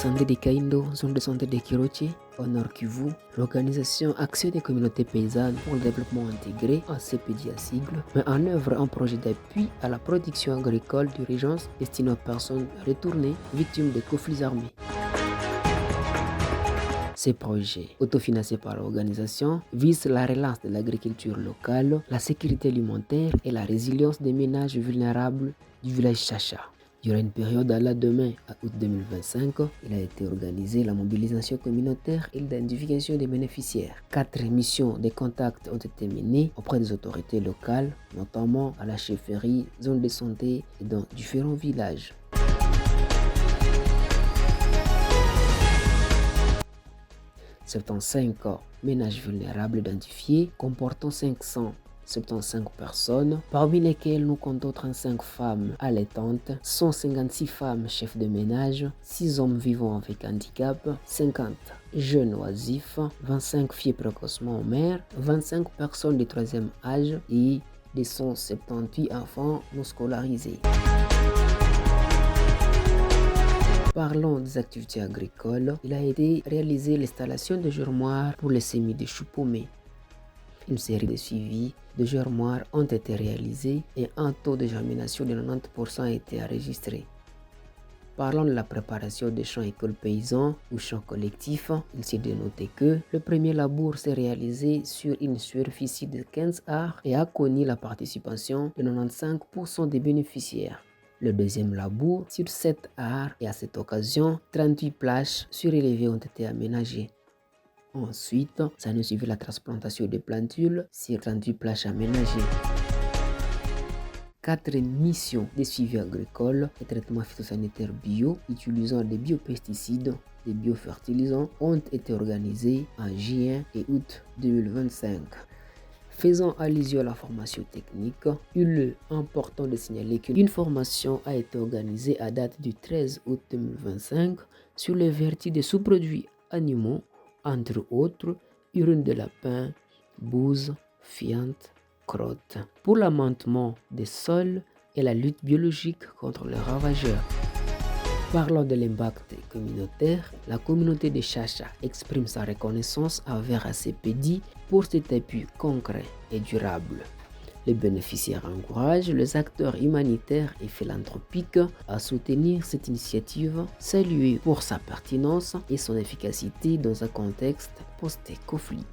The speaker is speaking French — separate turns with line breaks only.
santé de Kaindo, zone de santé de Kiroche, au Nord Kivu, l'organisation Action des communautés paysannes pour le développement intégré, ACPD à sigle, met en œuvre un projet d'appui à la production agricole d'urgence destiné aux personnes retournées victimes de conflits armés. Ces projets, autofinancés par l'organisation, visent la relance de l'agriculture locale, la sécurité alimentaire et la résilience des ménages vulnérables du village Chacha. Durant une période allant de mai à août 2025, il a été organisé la mobilisation communautaire et l'identification des bénéficiaires. 4 missions de contact ont été menées auprès des autorités locales, notamment à la chefferie, zone de santé et dans différents villages. « 75 ménages vulnérables identifiés comportant 575 personnes, parmi lesquelles nous comptons 35 femmes allaitantes, 156 femmes chefs de ménage, 6 hommes vivant avec handicap, 50 jeunes oisifs, 25 filles précocement mères, 25 personnes de 3e âge et 278 enfants non scolarisés. Parlons des activités agricoles, il a été réalisé l'installation de germoirs pour les semis de choux paumés. Une série de suivis de germoirs ont été réalisés et un taux de germination de 90% a été enregistré. Parlons de la préparation des champs écoles paysans ou champs collectifs, il s'est dénoté que le premier labour s'est réalisé sur une superficie de 15 arts et a connu la participation de 95% des bénéficiaires. Le deuxième labour sur 7 arts et à cette occasion, 38 plages surélevées ont été aménagées. Ensuite, ça nous suivi la transplantation de plantules sur 38 plages aménagées. 4 missions de suivi agricole et traitement phytosanitaire bio utilisant des biopesticides, des biofertilisants ont été organisées en juin et août 2025. Faisant allusion à la formation technique, il est important de signaler qu'une formation a été organisée à date du 13 août 2025 sur les vertus des sous-produits animaux, entre autres urine de lapin, bouse, fiente, crotte, pour l'amendement des sols et la lutte biologique contre les ravageurs. Parlant de l'impact communautaire, la communauté de Chacha exprime sa reconnaissance envers ACPD pour cet appui concret et durable. Les bénéficiaires encouragent les acteurs humanitaires et philanthropiques à soutenir cette initiative, saluée pour sa pertinence et son efficacité dans un contexte post-conflit.